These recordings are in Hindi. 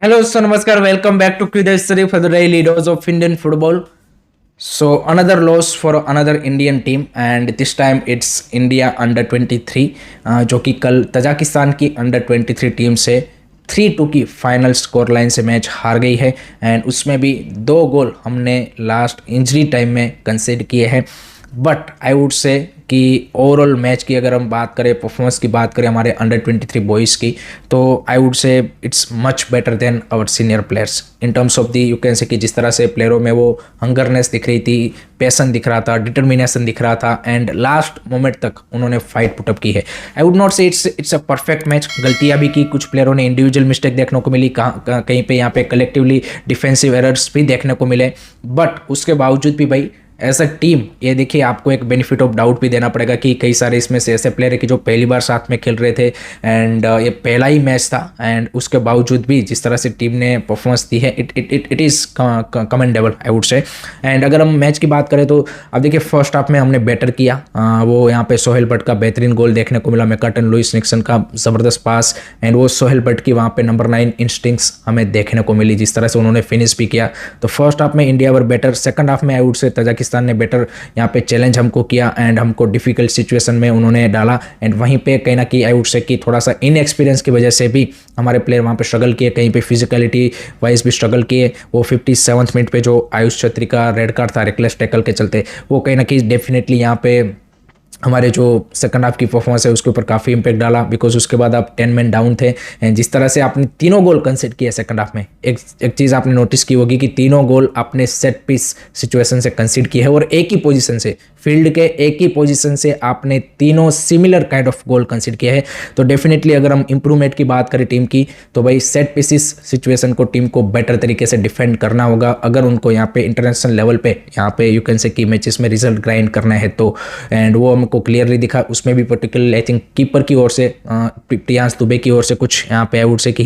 Hello, so namaskar. Welcome back to Q Study for the daily dose of Indian football. So another loss for another Indian team, and this time it's India under 23, जो कि कल तजाकिस्तान की अंडर 23 टीम से 3-2 की फाइनल स्कोर लाइन से मैच हार गई है। एंड उसमें भी 2 गोल हमने लास्ट इंजरी टाइम में कंसीड किए हैं। बट आई वुड से कि ओवरऑल मैच की अगर हम बात करें, परफॉर्मेंस की बात करें हमारे अंडर 23 बॉयज़ की, तो I would say it's much better than our senior players in terms of the you can say कि जिस तरह से प्लेयरों में वो हंगरनेस दिख रही थी, पैसन दिख रहा था, डिटर्मिनेशन दिख रहा था, एंड लास्ट मोमेंट तक उन्होंने फाइट पुटअप की है। आई वुड नॉट से इट्स अ परफेक्ट मैच। गलतियां भी की, कुछ प्लेयरों ने इंडिविजुअल मिस्टेक देखने को मिली, कहीं पे यहाँ पे कलेक्टिवली डिफेंसिव एरर्स भी देखने को मिले। बट उसके बावजूद भी भाई एज अ टीम ये देखिए आपको एक बेनिफिट ऑफ डाउट भी देना पड़ेगा कि कई सारे इसमें से ऐसे प्लेयर है कि जो पहली बार साथ में खेल रहे थे, एंड ये पहला ही मैच था, एंड उसके बावजूद भी जिस तरह से टीम ने परफॉर्मेंस दी है it is commendable I would से। एंड अगर हम मैच की बात करें तो अब देखिए फर्स्ट हाफ में हमने बेटर किया। वो यहाँ पे सोहेल भट्ट का बेहतरीन गोल देखने को मिला, मैकर्टन लुइस निक्सन का ज़बरदस्त पास, एंड वो सोहेल भट्ट की वहाँ पे नंबर 9 इंस्टिंक्ट्स हमें देखने को मिली, जिस तरह से उन्होंने फिनिश भी किया। तो फर्स्ट हाफ में India were better, second half में आई वुड से तजाकिस्तान ने बेटर यहाँ पे चैलेंज हमको किया, एंड हमको डिफिकल्ट सिचुएशन में उन्होंने डाला। एंड वहीं पे कहीं ना कहीं आई वुड से कि थोड़ा सा इनएक्सपीरियंस की वजह से भी हमारे प्लेयर वहाँ पे स्ट्रगल किए, कहीं पे फिजिकलिटी वाइज भी स्ट्रगल किए। वो 57वें मिनट पे जो आयुष छत्री का रेड कार्ड था रेकलेस टैकल के चलते, वो कहीं ना कहीं डेफिनेटली यहाँ पे हमारे जो सेकंड हाफ की परफॉर्मेंस है उसके ऊपर काफ़ी इंपैक्ट डाला, बिकॉज उसके बाद आप 10 मैन डाउन थे। एंड जिस तरह से आपने तीनों गोल कंसीड किए सेकंड हाफ में, एक चीज़ आपने नोटिस की होगी कि तीनों गोल आपने सेट पीस सिचुएशन से कंसीड किए हैं, और एक ही पोजीशन से, फील्ड के एक ही पोजीशन से आपने तीनों सिमिलर काइंड ऑफ गोल कंसीड किए हैं। तो डेफिनेटली अगर हम इंप्रूवमेंट की बात करें टीम की, तो भाई सेट पीसिस सिचुएशन को टीम को बेटर तरीके से डिफेंड करना होगा अगर उनको यहाँ पे इंटरनेशनल लेवल पे यहाँ पे यू कैन से कि मैचेस में रिजल्ट ग्राइंड करना है तो। एंड वो हमको क्लियरली दिखा, उसमें भी पर्टिकुलरली आई थिंक कीपर की ओर से प्रियांश दुबे की ओर से कुछ यहाँ पे आई वुड से कि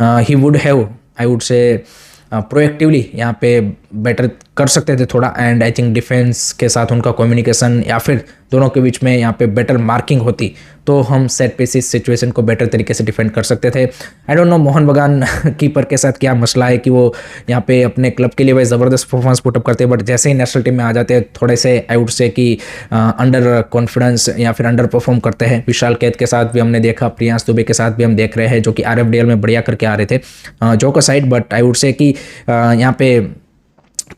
he would have I would से प्रोएक्टिवली यहाँ पे बेटर कर सकते थे थोड़ा। एंड आई थिंक डिफेंस के साथ उनका कम्युनिकेशन या फिर दोनों के बीच में यहाँ पे बेटर मार्किंग होती तो हम सेट पीसेस सिचुएशन को बेटर तरीके से डिफेंड कर सकते थे। आई डोंट नो मोहन बगान कीपर के साथ क्या मसला है कि वो यहाँ पे अपने क्लब के लिए भाई ज़बरदस्त परफॉर्मेंस पुटअप करते हैं, बट जैसे ही नेशनल टीम में आ जाते हैं थोड़े से आई वुड से कि अंडर कॉन्फिडेंस या फिर अंडर परफॉर्म करते हैं। विशाल कैद के साथ भी हमने देखा, प्रियांश दुबे के साथ भी हम देख रहे हैं, जो कि RFDL में बढ़िया करके आ रहे थे जो का साइड। बट आई वुड से कि यहाँ पे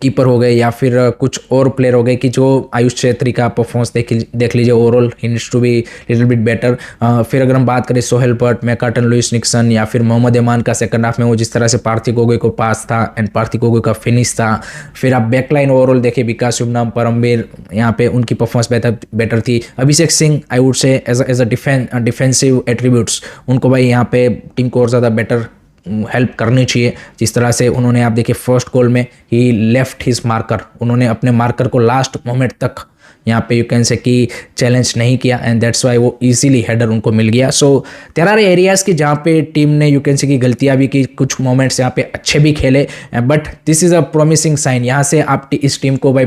कीपर हो गए या फिर कुछ और प्लेयर हो गए कि जो आयुष छेत्री का परफॉर्मेंस देख लीजिए, ओवरऑल ही needs to be little bit better. फिर अगर हम बात करें सोहेल भट्ट, मैकर्टन लुइस निक्सन या फिर मोहम्मद ईमान का सेकंड हाफ में वो जिस तरह से पार्थिव गोगोई को पास था एंड पार्थिव गोगोई का फिनिश था। फिर आप बैकलाइन ओवरऑल देखिए, विकास शुभनाम, परमवीर, यहाँ पे उनकी परफॉर्मेंस बेटर थी। Abhishek Singh I would say as a defensive attributes उनको भाई यहाँ पे टीम को और ज़्यादा बेटर हेल्प करनी चाहिए। जिस तरह से उन्होंने आप देखिए फर्स्ट गोल में ही लेफ्ट हिज मार्कर, उन्होंने अपने मार्कर को लास्ट मोमेंट तक यहाँ पे यू कैन से कि चैलेंज नहीं किया, एंड दैट्स वाई वो इजीली हेडर उनको मिल गया। सो देयर आर एरियाज की जहाँ पे टीम ने यू कैन से कि गलतियाँ भी की, कुछ मोमेंट्स यहाँ पे अच्छे भी खेले, but this is a promising sign. यहाँ से आप इस टीम को भाई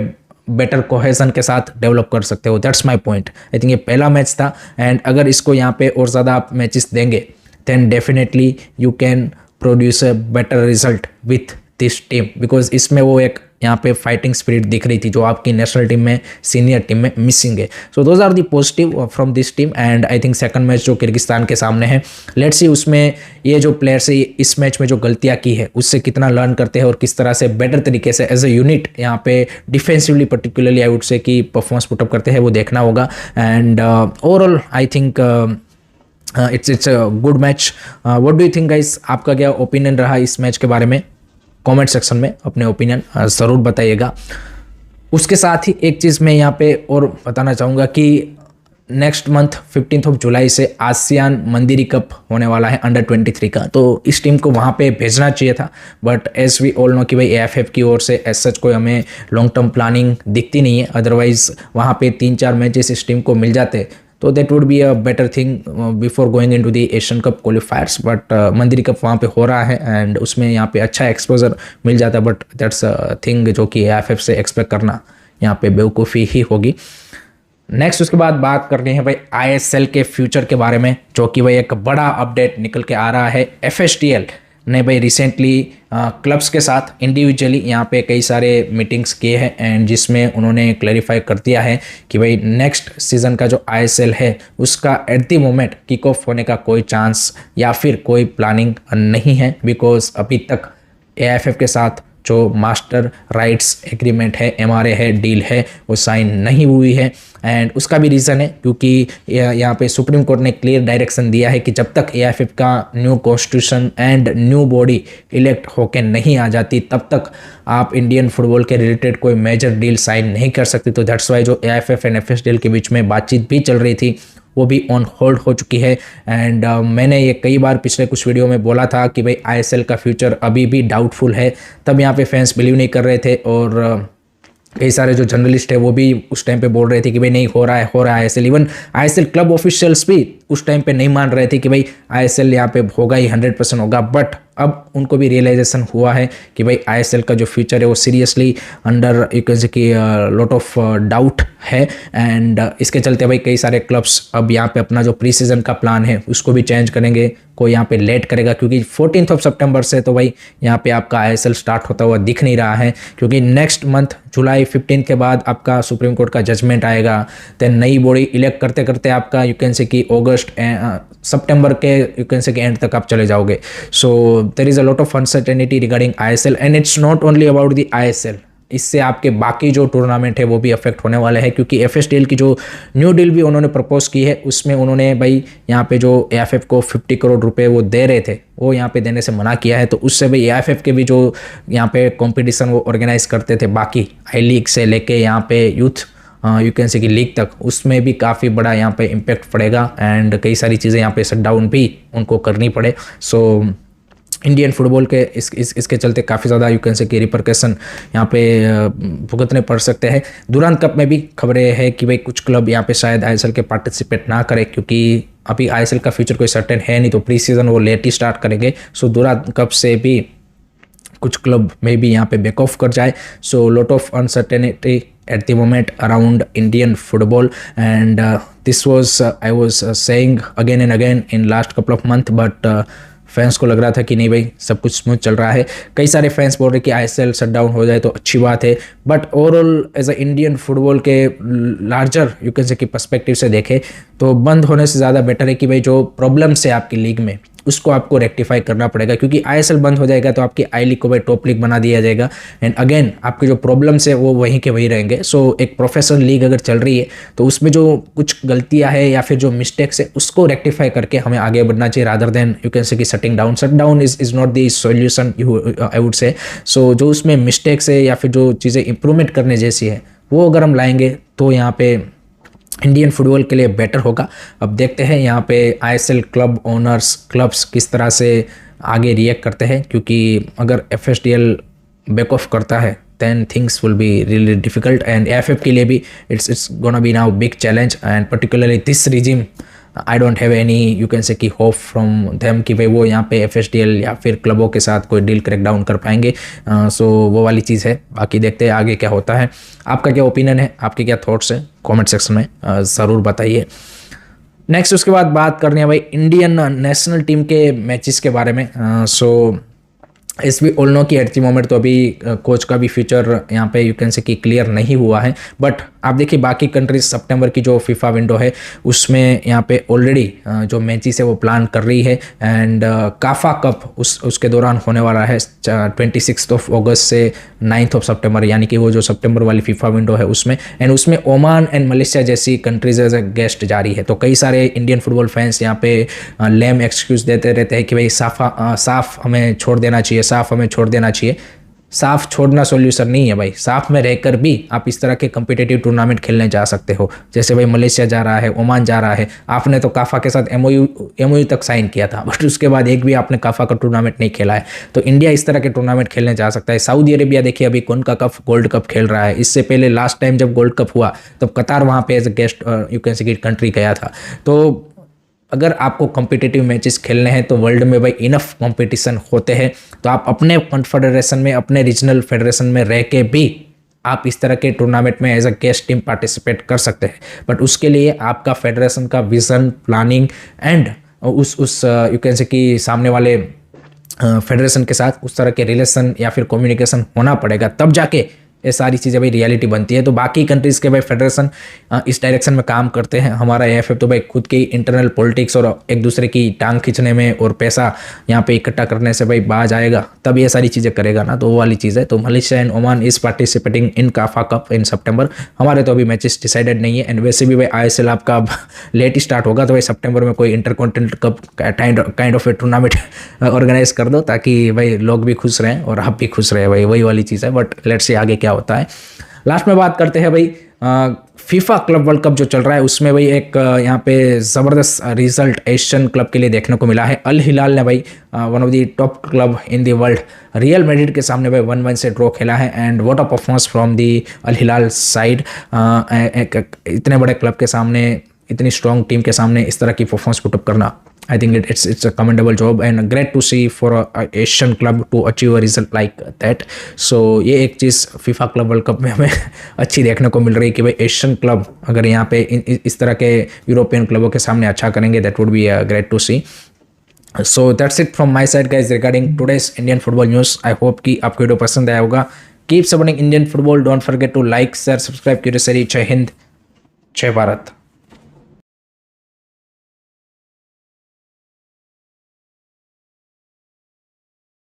बेटर कोहेजन के साथ डेवलप कर सकते हो। That's my point. I think ये पहला मैच था, एंड अगर इसको यहाँ पे और ज़्यादा आप मैचेस देंगे then definitely you can produce a better result with this team, because इसमें वो एक यहाँ पे फाइटिंग स्पिरिट दिख रही थी जो आपकी नेशनल टीम में, सीनियर टीम में मिसिंग है। So those are the positive from this team. And I think second match जो किर्गिस्तान के सामने है, लेट्स सी उसमें ये जो प्लेयर्स है इस मैच में जो गलतियाँ की है उससे कितना लर्न करते हैं और किस तरह से बेटर तरीके से एज अ यूनिट यहाँ पे डिफेंसिवली पर्टिकुलरली आई वुड से कि परफॉर्मेंस पुटअप करते हैं, वो देखना होगा। And overall I think it's a good match. What do you think guys, आपका क्या ओपिनियन रहा इस मैच के बारे में? कमेंट सेक्शन में अपने ओपिनियन ज़रूर बताइएगा। उसके साथ ही एक चीज़ मैं यहाँ पे और बताना चाहूँगा कि नेक्स्ट मंथ 15 जुलाई से आसियान मंदिरी कप होने वाला है अंडर 23 का, तो इस टीम को वहाँ पे भेजना चाहिए था, but as we all know कि भाई AFF की ओर से एज सच कोई हमें लॉन्ग टर्म प्लानिंग दिखती नहीं है। अदरवाइज वहाँ पे 3-4 मैचेस इस टीम को मिल जाते तो that would be a better thing before going into the Asian cup क्वालिफायर्स। But Mandiri cup वहाँ पे हो रहा है एंड उसमें यहाँ पे अच्छा एक्सपोजर मिल जाता है, बट दैट्स अ थिंग जो कि AFF से एक्सपेक्ट करना यहाँ पे बेवकूफ़ी ही होगी। नेक्स्ट उसके बाद बात करनी है भाई ISL के फ्यूचर के बारे में, जो कि भाई एक बड़ा अपडेट निकल के आ रहा है। FSTL ने भाई रिसेंटली क्लब्स के साथ इंडिविजुअली यहाँ पे कई सारे मीटिंग्स किए हैं एंड जिसमें उन्होंने क्लैरिफाई कर दिया है कि भाई नेक्स्ट सीज़न का जो आईएसएल है उसका at the moment kick off होने का कोई चांस या फिर कोई प्लानिंग नहीं है, बिकॉज अभी तक एआईएफएफ के साथ जो मास्टर राइट्स एग्रीमेंट है, एमआरए है, डील है, वो साइन नहीं हुई है। एंड उसका भी रीज़न है क्योंकि यहाँ पे सुप्रीम कोर्ट ने क्लियर डायरेक्शन दिया है कि जब तक एआईएफएफ का new constitution and new body elect होके नहीं आ जाती तब तक आप इंडियन फुटबॉल के रिलेटेड कोई मेजर डील साइन नहीं कर सकते। तो दैट्स वाई जो एआईएफएफ एंड एफएसडीएल के बीच में बातचीत भी चल रही थी वो भी ऑन होल्ड हो चुकी है। एंड मैंने ये कई बार पिछले कुछ वीडियो में बोला था कि भाई आईएसएल का फ्यूचर अभी भी डाउटफुल है, तब यहाँ पे फैंस बिलीव नहीं कर रहे थे और कई सारे जो जर्नलिस्ट है वो भी उस टाइम पे बोल रहे थे कि भाई नहीं हो रहा है ISL. Even ISL club officials भी उस टाइम पे नहीं मान रहे थे कि भाई आईएसएल यहाँ पे होगा ही 100% होगा, बट अब उनको भी रियलाइजेशन हुआ है कि भाई आईएसएल का जो फ्यूचर है वो seriously under you can say कि लॉट ऑफ डाउट है। एंड इसके चलते भाई कई सारे क्लब्स अब यहाँ पे अपना जो प्री सीजन का प्लान है उसको भी चेंज करेंगे, कोई यहाँ पे लेट करेगा क्योंकि 14 सितंबर से तो भाई यहाँ पे आपका आईएसएल स्टार्ट होता हुआ दिख नहीं रहा है, क्योंकि नेक्स्ट मंथ जुलाई 15 के बाद आपका सुप्रीम कोर्ट का जजमेंट आएगा। देन नई बॉडी इलेक्ट करते करते आपका यू कैन से कि अगस्त सितंबर के यू कैन से कि एंड तक आप चले जाओगे। So there is a lot of uncertainty regarding ISL and it's not only about the ISL, इससे आपके बाकी जो टूर्नामेंट है वो भी अफेक्ट होने वाले हैं, क्योंकि एफएसडीएल की जो न्यू डील भी उन्होंने प्रपोज की है उसमें उन्होंने भाई यहाँ पे जो एआईएफएफ को 50 करोड़ रुपए वो दे रहे थे वो यहाँ पे देने से मना किया है। तो उससे भाई एआईएफएफ के भी जो यहाँ पे कंपटीशन वो ऑर्गेनाइज करते थे बाकी आई लीग से लेके यहाँ पे यूथ यू कैन से कि लीग तक, उसमें भी काफ़ी बड़ा यहाँ पे इम्पेक्ट पड़ेगा एंड कई सारी चीज़ें यहाँ पे शट डाउन भी उनको करनी पड़े। सो इंडियन फुटबॉल के इसके चलते काफ़ी ज़्यादा यू कैन से कि रिपरकशन यहाँ पे भुगतने पड़ सकते हैं। दुरांत कप में भी खबरें हैं कि भाई कुछ क्लब यहाँ पे शायद आईएसएल के पार्टिसिपेट ना करें, क्योंकि अभी आईएसएल का फ्यूचर कोई सर्टेन है नहीं, तो प्री सीजन वो लेट ही स्टार्ट करेंगे। सो दुरांत कप से भी कुछ क्लब में भी यहाँ पे बैक ऑफ कर जाए। So lot of uncertainty at the moment around Indian football, and this was I was saying again and again in last couple of months, but fans को लग रहा था कि नहीं भाई सब कुछ स्मूथ चल रहा है। कई सारे फैंस बोल रहे कि आईएसएल शट डाउन हो जाए तो अच्छी बात है, but overall as a Indian football के लार्जर यू कैन से कि पर्सपेक्टिव से देखें तो बंद होने से ज़्यादा बेटर है कि भाई जो प्रॉब्लम्स है आपकी लीग में उसको आपको रेक्टिफाई करना पड़ेगा, क्योंकि आईएसएल बंद हो जाएगा तो आपकी आई लीग को भाई टॉप लीग बना दिया जाएगा एंड अगेन आपके जो प्रॉब्लम्स है वो वहीं के वहीं रहेंगे। सो एक प्रोफेशनल लीग अगर चल रही है तो उसमें जो कुछ गलतियां है या फिर जो मिस्टेक्स है उसको रेक्टिफाई करके हमें आगे बढ़ना चाहिए, rather than you can say कि shut down is not the solution I would say. So जो उसमें मिस्टेक्स है या फिर जो चीज़ें इंप्रूवमेंट करने जैसी है वो अगर हम लाएंगे तो यहाँ पे इंडियन फुटबॉल के लिए बेटर होगा। अब देखते हैं यहाँ पे आईएसएल क्लब ओनर्स क्लब्स किस तरह से आगे रिएक्ट करते हैं, क्योंकि अगर एफएसडीएल बैक ऑफ करता है then things will be really difficult and AFF के लिए भी it's gonna be now big challenge and particularly this regime I don't have any you can say कि hope from them कि भाई वो यहाँ पे FSDL या फिर क्लबों के साथ कोई डील क्रैक डाउन कर पाएंगे। सो वो वाली चीज़ है, बाकी देखते हैं आगे क्या होता है। आपका क्या ओपिनियन है, आपके क्या थॉट्स है, कमेंट सेक्शन में ज़रूर बताइए। नेक्स्ट उसके बाद बात करनी है भाई इंडियन नेशनल टीम के मैचेस के बारे में। सो एस वी ऑल नो कि एट द मोमेंट तो अभी कोच का भी फ्यूचर यहाँ पे यू कैन से कि क्लियर नहीं हुआ है, बट आप देखिए बाकी कंट्रीज सितंबर की जो फीफा विंडो है उसमें यहाँ पे ऑलरेडी जो मैचेस है वो प्लान कर रही है एंड काफा कप उसके दौरान होने वाला है 26 अगस्त से 9 सितंबर, यानी कि वो जो सितंबर वाली फीफा विंडो है उसमें, एंड उसमें ओमान एंड मलेशिया जैसी कंट्रीज एज ए गेस्ट जारी है। तो कई सारे इंडियन फुटबॉल फैंस यहाँ पे लेम एक्सक्यूज देते रहते हैं कि भाई साफ हमें छोड़ देना चाहिए, साफ हमें छोड़ देना चाहिए। साफ छोड़ना सॉल्यूशन नहीं है भाई, साफ में रहकर भी आप इस तरह के कम्पिटिटिव टूर्नामेंट खेलने जा सकते हो, जैसे भाई मलेशिया जा रहा है, ओमान जा रहा है। आपने तो काफा के साथ एमओयू तक साइन किया था, बट उसके बाद एक भी आपने काफा का टूर्नामेंट नहीं खेला है। तो इंडिया इस तरह के टूर्नामेंट खेलने जा सकता है। सऊदी अरेबिया देखिए अभी कौन का गोल्ड कप खेल रहा है, इससे पहले लास्ट टाइम जब गोल्ड कप हुआ तब कतार वहाँ पे as a guest you can say country गया था। तो अगर आपको कॉम्पिटिटिव मैचेस खेलने हैं तो वर्ल्ड में भाई इनफ कंपटीशन होते हैं, तो आप अपने कॉन्फेडरेशन में अपने रीजनल फेडरेशन में रह के भी आप इस तरह के टूर्नामेंट में as a guest team participate कर सकते हैं। बट उसके लिए आपका फेडरेशन का विजन, प्लानिंग एंड उस यू कैन से कि सामने वाले फेडरेशन के साथ उस तरह के रिलेशन या फिर कम्युनिकेशन होना पड़ेगा, तब जाके ये सारी चीज़ें भाई रियलिटी बनती है। तो बाकी कंट्रीज़ के भाई फेडरेशन इस डायरेक्शन में काम करते हैं। हमारा एएफएफ तो भाई खुद की इंटरनल पॉलिटिक्स और एक दूसरे की टांग खींचने में और पैसा यहाँ पे इकट्ठा करने से भाई बाज आएगा, तब ये सारी चीज़ें करेगा ना, तो वो वाली चीज़ है। तो Malaysia and Oman is participating in CAFA cup in सितंबर। हमारे तो अभी मैचेस डिसाइडेड नहीं है, एंड वैसे भी भाई आईएसएल आपका अब लेट ही स्टार्ट होगा, तो भाई सितंबर में कोई intercontinental cup kind of a tournament organise कर दो, ताकि भाई लोग भी खुश रहें और आप भी खुश रहे, भाई वही वाली चीज़ है। बट लेट्स सी आगे क्या होता है। लास्ट में बात करते हैं भाई फीफा क्लब वर्ल्ड कप जो चल रहा है, उसमें भाई एक यहाँ पे ज़बरदस्त रिजल्ट एशियन क्लब के लिए देखने को मिला है। अल हिलाल ने भाई one of the top club in the world Real Madrid के सामने भाई 1-1 से ड्रॉ खेला है। And what a performance from the Al Hilal side. इतने बड़े क्लब के सामने, इतनी स्ट्रॉन्ग टीम के सामने इस तरह की परफॉर्मेंस पुटअप करना, I think it's a commendable job and great to see for a Asian club to achieve a result like that. So ये एक चीज़ फीफा क्लब वर्ल्ड कप में हमें अच्छी देखने को मिल रही है कि भाई एशियन क्लब अगर यहाँ पे इस तरह के यूरोपियन क्लबों के सामने अच्छा करेंगे, that would be great to see. So that's it from my side guys regarding today's Indian football news. I hope कि आपको वीडियो पसंद आया होगा. Keep supporting Indian football. Don't forget to like, share, subscribe. जय हिंद, जय भारत.